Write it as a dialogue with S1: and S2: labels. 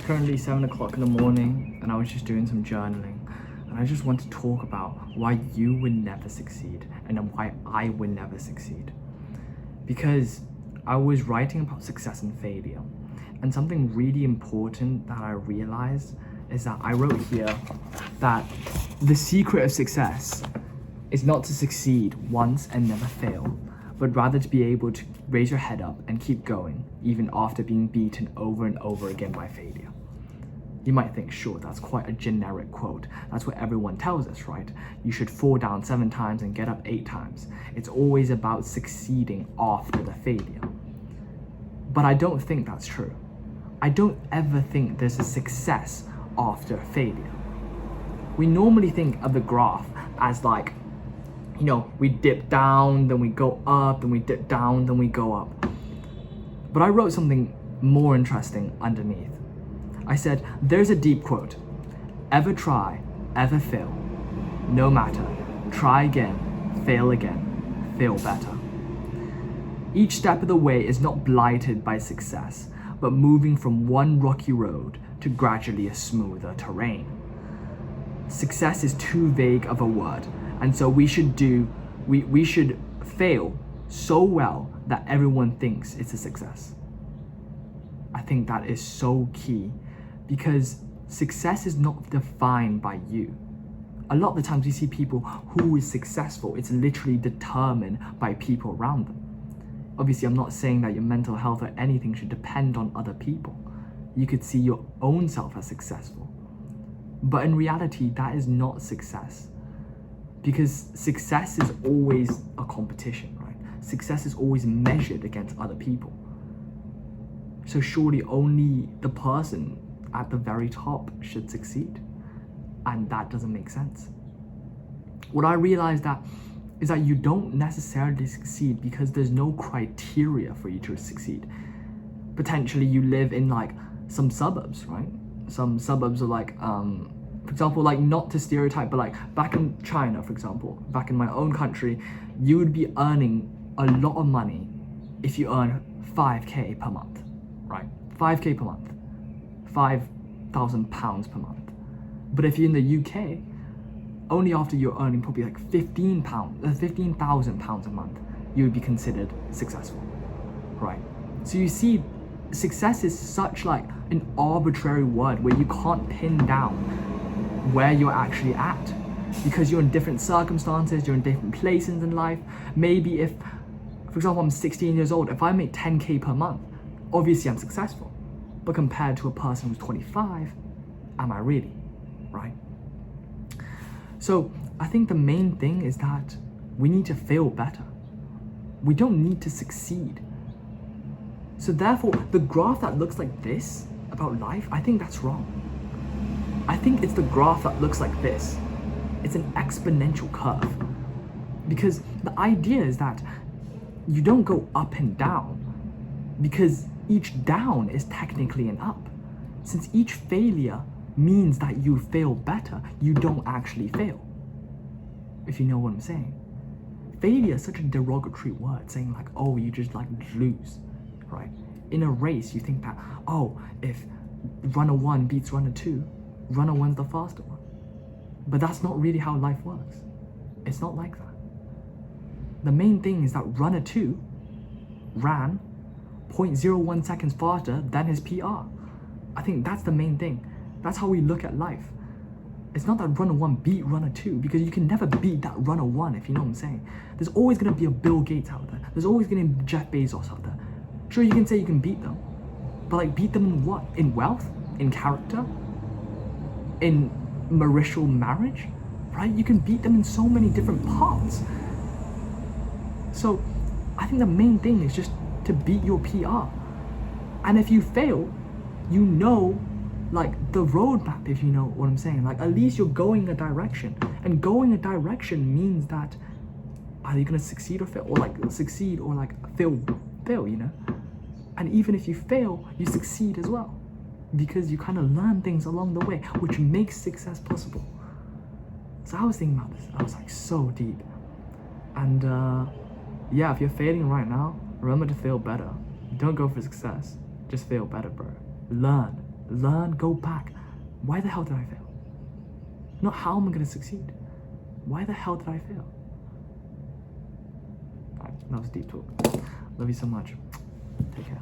S1: currently 7 o'clock in the morning and I was just doing some journaling, and I just want to talk about why you would never succeed and then why I would never succeed. Because I was writing about success and failure, and something really important that I realized is that I wrote here that the secret of success is not to succeed once and never fail, but rather to be able to raise your head up and keep going even after being beaten over and over again by failure. You might think, sure, that's quite a generic quote. That's what everyone tells us, right? You should fall down 7 times and get up 8 times. It's always about succeeding after the failure. But I don't think that's true. I don't ever think there's a success after failure. We normally think of the graph as like, we dip down, then we go up, then we dip down, then we go up. But I wrote something more interesting underneath. I said, there's a deep quote. Ever try, ever fail. No matter. Try again, fail better. Each step of the way is not blighted by success, but moving from one rocky road to gradually a smoother terrain. Success is too vague of a word, and so we should fail so well that everyone thinks it's a success. I think that is so key, because success is not defined by you. A lot of the times we see people who is successful, it's literally determined by people around them. Obviously, I'm not saying that your mental health or anything should depend on other people. You could see your own self as successful. But in reality, that is not success. Because success is always a competition, right? Success is always measured against other people. So surely only the person at the very top should succeed. And that doesn't make sense. What I realized is that you don't necessarily succeed because there's no criteria for you to succeed. Potentially you live in like some suburbs, right? Some suburbs are like, for example, like not to stereotype, but like back in China, for example, back in my own country, you would be earning a lot of money if you earn 5k per month, right? 5k per month, £5,000 per month. But if you're in the UK, only after you're earning probably like £15,000 a month, you would be considered successful, right? So you see, success is such like an arbitrary word where you can't pin down where you're actually at, because you're in different circumstances, you're in different places in life. Maybe if, for example, I'm 16 years old, if I make 10k per month, obviously I'm successful. But compared to a person who's 25, am I really, right? So I think the main thing is that we need to fail better. We don't need to succeed. So therefore, the graph that looks like this about life, I think that's wrong. I think it's the graph that looks like this. It's an exponential curve. Because the idea is that you don't go up and down, because each down is technically an up. Since each failure means that you fail better, you don't actually fail. If you know what I'm saying. Failure is such a derogatory word, saying like, oh, you just like lose, right? In a race, you think that, oh, if runner 1 beats runner 2, runner 1's the faster one. But that's not really how life works. It's not like that. The main thing is that runner 2 ran 0.01 seconds faster than his PR. I think that's the main thing. That's how we look at life. It's not that runner 1 beat runner 2, because you can never beat that runner 1, if you know what I'm saying. There's always going to be a Bill Gates out there. There's always going to be Jeff Bezos out there. Sure, you can say you can beat them, but like beat them in what? In wealth? In character? In marital marriage? Right? You can beat them in so many different parts. So I think the main thing is just to beat your PR. And if you fail, you know like the roadmap, if you know what I'm saying. Like at least you're going a direction. And going a direction means that are you gonna succeed or fail? Or like succeed or like fail, you know? And even if you fail, you succeed as well. Because you kind of learn things along the way, which makes success possible. So I was thinking about this, I was like so deep. And yeah, if you're failing right now, remember to fail better. Don't go for success, just fail better, bro. Learn. learn, go back. Why the hell did I fail? Not how am I going to succeed? Why the hell did I fail? Alright, that was deep talk. Love you so much. Take care.